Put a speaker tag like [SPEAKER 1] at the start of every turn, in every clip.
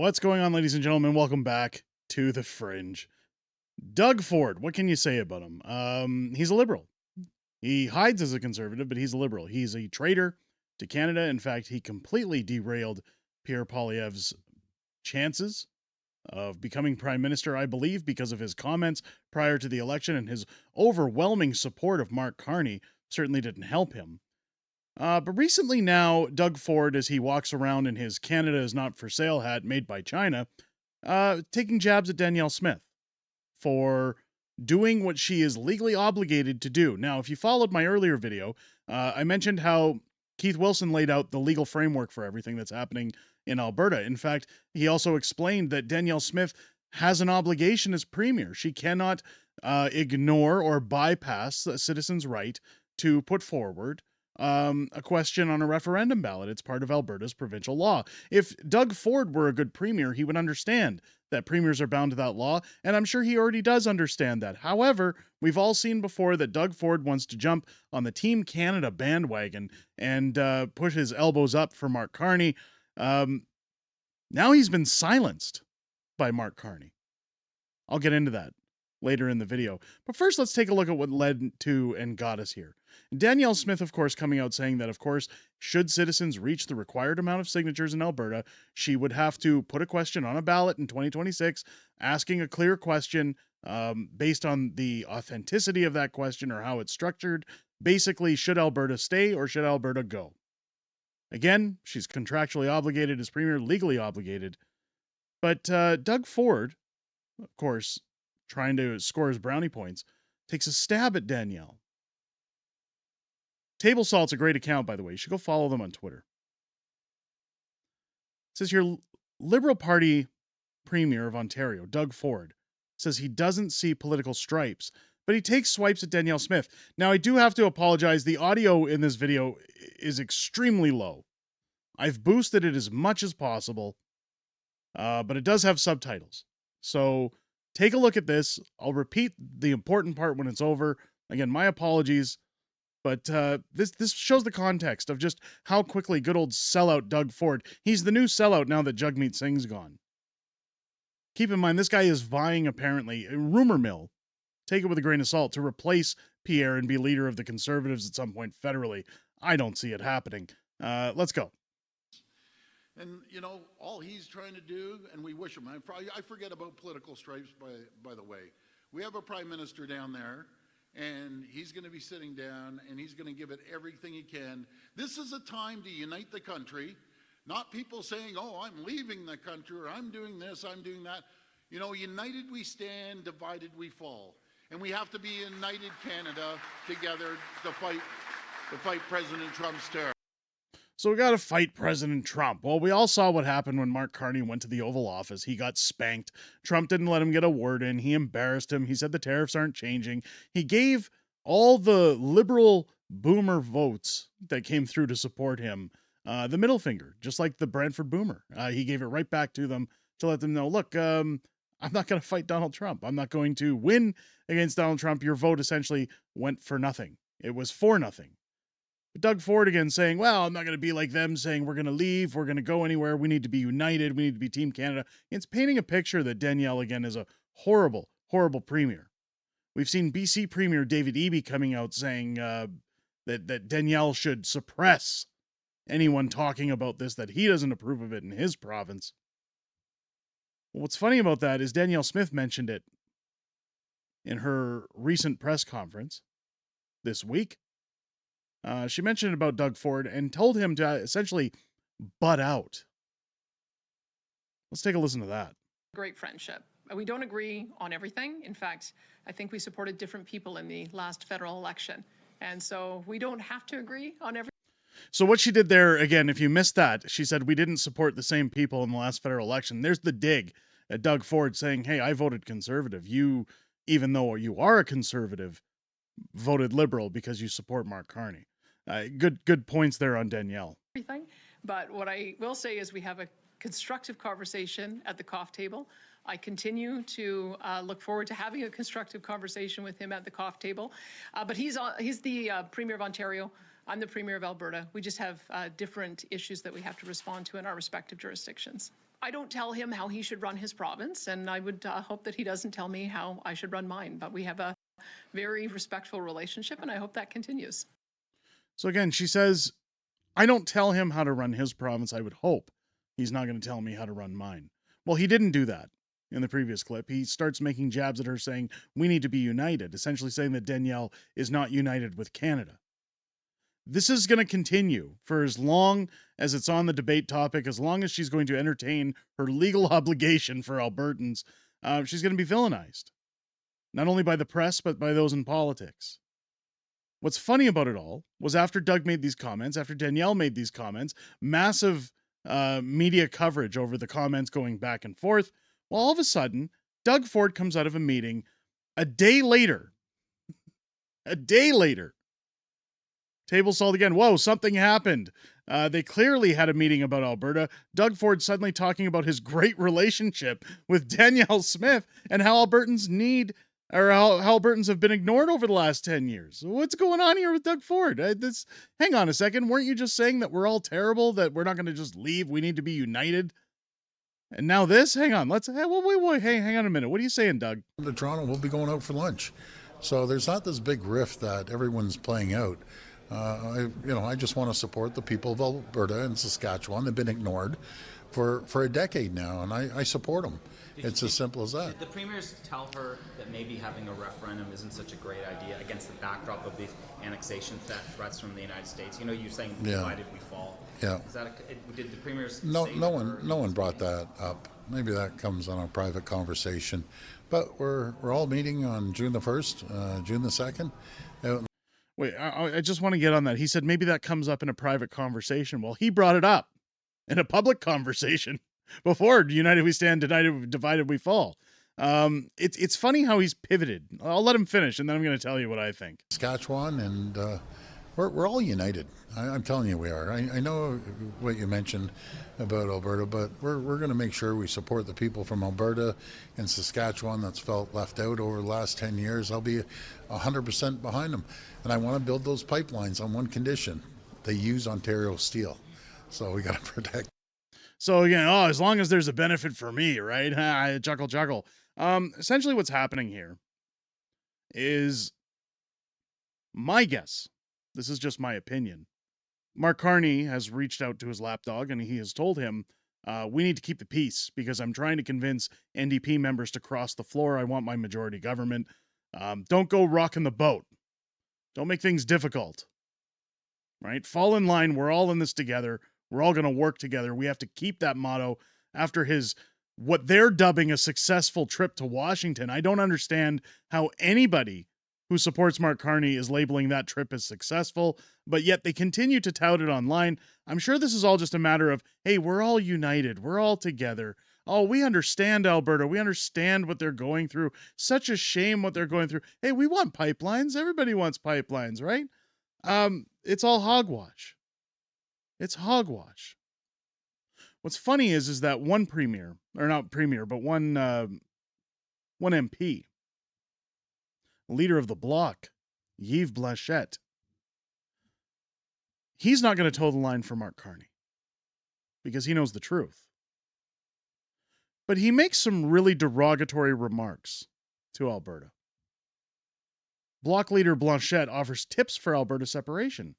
[SPEAKER 1] What's going on, ladies and gentlemen? Welcome back to the Fringe. Doug Ford, what can you say about him? He's a liberal. He hides as a conservative, but he's a liberal. He's a traitor to Canada. In fact, he completely derailed Pierre Poilievre's chances of becoming prime minister, I believe, because of his comments prior to the election, and his overwhelming support of Mark Carney certainly didn't help him. But recently now, Doug Ford, as he walks around in his Canada is not for sale hat made by China, taking jabs at Danielle Smith for doing what she is legally obligated to do. Now, if you followed my earlier video, I mentioned how Keith Wilson laid out the legal framework for everything that's happening in Alberta. In fact, he also explained that Danielle Smith has an obligation as premier. She cannot ignore or bypass a citizen's right to put forward a question on a referendum ballot. It's part of Alberta's provincial law. If Doug Ford were a good premier, he would understand that premiers are bound to that law, and I'm sure he already does understand that. However, we've all seen before that Doug Ford wants to jump on the Team Canada bandwagon and push his elbows up for Mark Carney. Now he's been silenced by Mark Carney. I'll get into that later in the video. But first, let's take a look at what led to and got us here. Danielle Smith, of course, coming out saying that, of course, should citizens reach the required amount of signatures in Alberta, she would have to put a question on a ballot in 2026, asking a clear question based on the authenticity of that question or how it's structured. Basically, should Alberta stay or should Alberta go? Again, she's contractually obligated as premier, legally obligated. But Doug Ford, of course, trying to score his brownie points, takes a stab at Danielle. Table Salt's a great account, by the way. You should go follow them on Twitter. It says your Liberal Party Premier of Ontario, Doug Ford, says he doesn't see political stripes, but he takes swipes at Danielle Smith. Now, I do have to apologize. The audio in this video is extremely low. I've boosted it as much as possible, but it does have subtitles. So take a look at this. I'll repeat the important part when it's over. Again, my apologies, but this shows the context of just how quickly good old sellout Doug Ford. He's the new sellout now that Jagmeet Singh's gone. Keep in mind, this guy is vying, apparently, a rumor mill, take it with a grain of salt, to replace Pierre and be leader of the Conservatives at some point federally. I don't see it happening. Let's go.
[SPEAKER 2] And, you know, all he's trying to do, and we wish him, I forget about political stripes, by the way. We have a prime minister down there, and he's going to be sitting down, and he's going to give it everything he can. This is a time to unite the country, not people saying, oh, I'm leaving the country, or I'm doing this, I'm doing that. You know, united we stand, divided we fall. And we have to be united Canada together to fight President Trump's terror.
[SPEAKER 1] So we got to fight President Trump. Well, we all saw what happened when Mark Carney went to the Oval Office. He got spanked. Trump didn't let him get a word in. He embarrassed him. He said the tariffs aren't changing. He gave all the liberal boomer votes that came through to support him the middle finger, just like the Brantford boomer. He gave it right back to them to let them know, look, I'm not going to fight Donald Trump. I'm not going to win against Donald Trump. Your vote essentially went for nothing. It was for nothing. Doug Ford again saying, well, I'm not going to be like them saying we're going to leave, we're going to go anywhere, we need to be united, we need to be Team Canada. It's painting a picture that Danielle, again, is a horrible, horrible premier. We've seen BC Premier David Eby coming out saying that Danielle should suppress anyone talking about this, that he doesn't approve of it in his province. Well, what's funny about that is Danielle Smith mentioned it in her recent press conference this week. She mentioned about Doug Ford and told him to essentially butt out. Let's take a listen to that.
[SPEAKER 3] Great friendship. We don't agree on everything. In fact, I think we supported different people in the last federal election. And so we don't have to agree on everything.
[SPEAKER 1] So what she did there, again, if you missed that, she said we didn't support the same people in the last federal election. There's the dig at Doug Ford saying, hey, I voted conservative. You, even though you are a conservative, voted liberal because you support Mark Carney. Good points there on Danielle.
[SPEAKER 3] But what I will say is we have a constructive conversation at the coffee table. I continue to look forward to having a constructive conversation with him at the coffee table. But he's the Premier of Ontario. I'm the Premier of Alberta. We just have different issues that we have to respond to in our respective jurisdictions. I don't tell him how he should run his province, and I would hope that he doesn't tell me how I should run mine. But we have a very respectful relationship, and I hope that continues.
[SPEAKER 1] So again, she says, I don't tell him how to run his province. I would hope he's not going to tell me how to run mine. Well, he didn't do that in the previous clip. He starts making jabs at her saying, we need to be united, essentially saying that Danielle is not united with Canada. This is going to continue for as long as it's on the debate topic, as long as she's going to entertain her legal obligation for Albertans. She's going to be villainized, not only by the press, but by those in politics. What's funny about it all was after Doug made these comments, after Danielle made these comments, massive media coverage over the comments going back and forth. Well, all of a sudden, Doug Ford comes out of a meeting a day later. Table salt again. Whoa, something happened. They clearly had a meeting about Alberta. Doug Ford suddenly talking about his great relationship with Danielle Smith and how Albertans need, or how Albertans have been ignored over the last 10 years. What's going on here with Doug Ford? Hang on a second. Weren't you just saying that we're all terrible, that we're not going to just leave? We need to be united. And now this? Hang on. Wait. Hey, hang on a minute. What are you saying, Doug?
[SPEAKER 2] To Toronto, we'll be going out for lunch. So there's not this big rift that everyone's playing out. I just want to support the people of Alberta and Saskatchewan. They've been ignored for a decade now, and I support them. It's as simple as that.
[SPEAKER 4] Did the premiers tell her that maybe having a referendum isn't such a great idea against the backdrop of these annexation threats from the United States? You know, you're saying divided we fall.
[SPEAKER 2] Yeah.
[SPEAKER 4] Is that did the premiers?
[SPEAKER 2] No
[SPEAKER 4] say
[SPEAKER 2] no one brought that up. Maybe that comes on a private conversation. But we're all meeting on June the 1st, June the 2nd.
[SPEAKER 1] Wait, I just want to get on that. He said maybe that comes up in a private conversation. Well, he brought it up in a public conversation before United We Stand, divided we fall. It's funny how he's pivoted. I'll let him finish, and then I'm going to tell you what I think.
[SPEAKER 2] Saskatchewan, and we're all united. I'm telling you we are. I know what you mentioned about Alberta, but we're going to make sure we support the people from Alberta and Saskatchewan that's felt left out over the last 10 years. I'll be 100% behind them. And I want to build those pipelines on one condition. They use Ontario steel. So we got to protect.
[SPEAKER 1] So again, as long as there's a benefit for me, right? Chuckle. Essentially what's happening here is my guess. This is just my opinion. Mark Carney has reached out to his lapdog and he has told him, we need to keep the peace because I'm trying to convince NDP members to cross the floor. I want my majority government. Don't go rocking the boat. Don't make things difficult. Right? Fall in line. We're all in this together. We're all going to work together. We have to keep that motto after what they're dubbing a successful trip to Washington. I don't understand how anybody who supports Mark Carney is labeling that trip as successful, but yet they continue to tout it online. I'm sure this is all just a matter of, hey, we're all united. We're all together. Oh, we understand Alberta. We understand what they're going through. Such a shame what they're going through. Hey, we want pipelines. Everybody wants pipelines, right? It's all hogwash. It's hogwash. What's funny is that one premier, or not premier, but one MP, leader of the bloc, Yves Blanchette, he's not going to toe the line for Mark Carney because he knows the truth. But he makes some really derogatory remarks to Alberta. Bloc leader Blanchette offers tips for Alberta separation.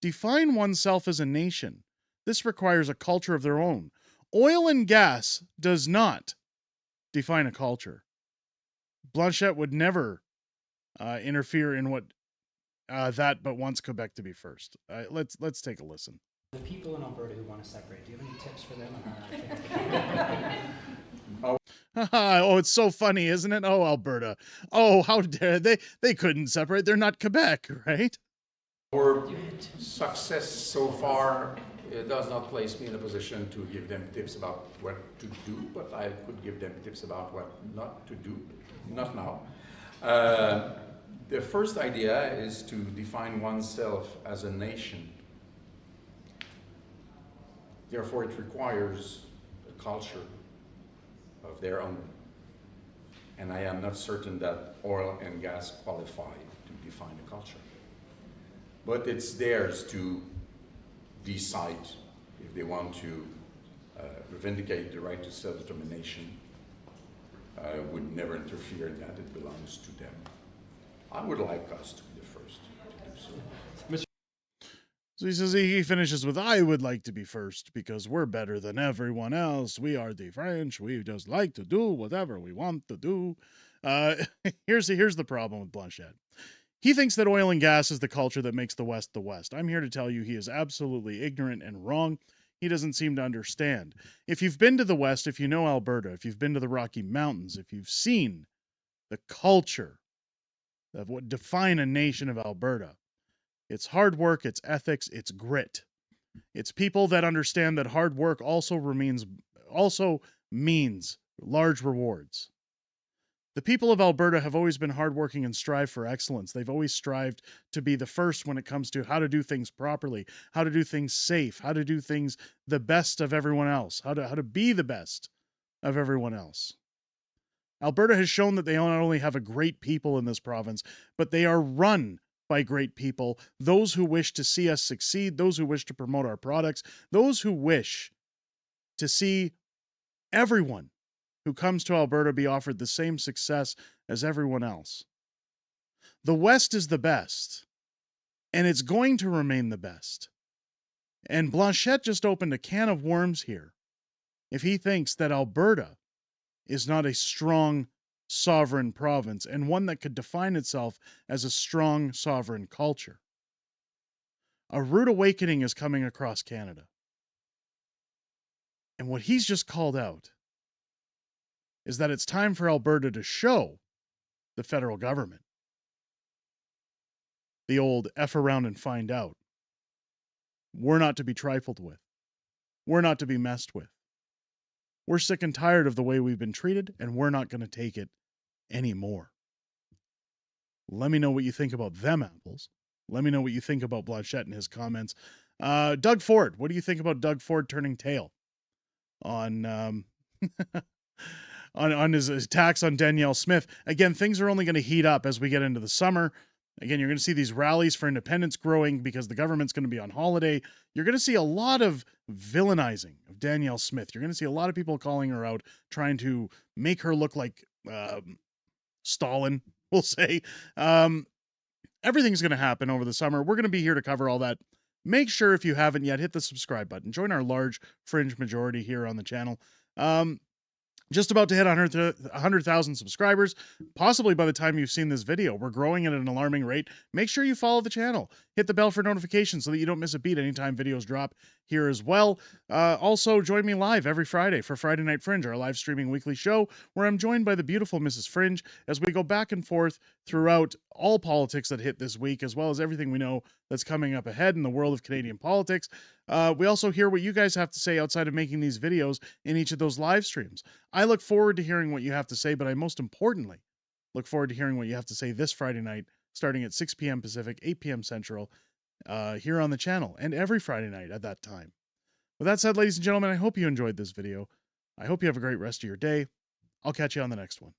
[SPEAKER 1] Define oneself as a nation. This requires a culture of their own. Oil and gas does not define a culture. Blanchette would never interfere in what that but wants Quebec to be first. Let's take a listen.
[SPEAKER 5] The people in Alberta who want to separate, do you have any tips for them on how
[SPEAKER 1] Oh, it's so funny, isn't it? Oh, Alberta. Oh, how dare they? They couldn't separate. They're not Quebec, right?
[SPEAKER 6] Our success so far does not place me in a position to give them tips about what to do, but I could give them tips about what not to do. Not now. The first idea is to define oneself as a nation. Therefore, it requires a culture of their own. And I am not certain that oil and gas qualify to define a culture. But it's theirs to decide if they want to vindicate the right to self-determination, would never interfere in that. It belongs to them. I would like us to be the first to do so.
[SPEAKER 1] So he says he finishes with, I would like to be first because we're better than everyone else. We are the French. We just like to do whatever we want to do. Here's the problem with Blanchet. He thinks that oil and gas is the culture that makes the West the West. I'm here to tell you he is absolutely ignorant and wrong. He doesn't seem to understand. If you've been to the West, if you know Alberta, if you've been to the Rocky Mountains, if you've seen the culture of what define a nation of Alberta, it's hard work, it's ethics, it's grit. It's people that understand that hard work also means large rewards. The people of Alberta have always been hardworking and strive for excellence. They've always strived to be the first when it comes to how to do things properly, how to do things safe, how to do things the best of everyone else, how to be the best of everyone else. Alberta has shown that they not only have a great people in this province, but they are run by great people, those who wish to see us succeed, those who wish to promote our products, those who wish to see everyone who comes to Alberta be offered the same success as everyone else. The West is the best, and it's going to remain the best. And Blanchet just opened a can of worms here if he thinks that Alberta is not a strong sovereign province and one that could define itself as a strong sovereign culture. A rude awakening is coming across Canada. And what he's just called out is that it's time for Alberta to show the federal government the old F around and find out. We're not to be trifled with. We're not to be messed with. We're sick and tired of the way we've been treated, and we're not going to take it anymore. Let me know what you think about them apples. Let me know what you think about Blanchet and his comments. Doug Ford, what do you think about Doug Ford turning tail on on his attacks on Danielle Smith? Again, things are only going to heat up as we get into the summer. Again, you're going to see these rallies for independence growing because the government's going to be on holiday. You're going to see a lot of villainizing of Danielle Smith. You're going to see a lot of people calling her out, trying to make her look like Stalin, we'll say. Everything's going to happen over the summer. We're going to be here to cover all that. Make sure, if you haven't yet, hit the subscribe button. Join our large Fringe majority here on the channel. Just about to hit 100,000 subscribers, possibly by the time you've seen this video. We're growing at an alarming rate. Make sure you follow the channel. Hit the bell for notifications so that you don't miss a beat anytime videos drop here as well. Also, join me live every Friday for Friday Night Fringe, our live streaming weekly show, where I'm joined by the beautiful Mrs. Fringe as we go back and forth throughout all politics that hit this week, as well as everything we know that's coming up ahead in the world of Canadian politics. We also hear what you guys have to say outside of making these videos in each of those live streams. I look forward to hearing what you have to say, but I most importantly look forward to hearing what you have to say this Friday night, starting at 6 p.m. Pacific, 8 p.m. Central, here on the channel, and every Friday night at that time. With that said, ladies and gentlemen, I hope you enjoyed this video. I hope you have a great rest of your day. I'll catch you on the next one.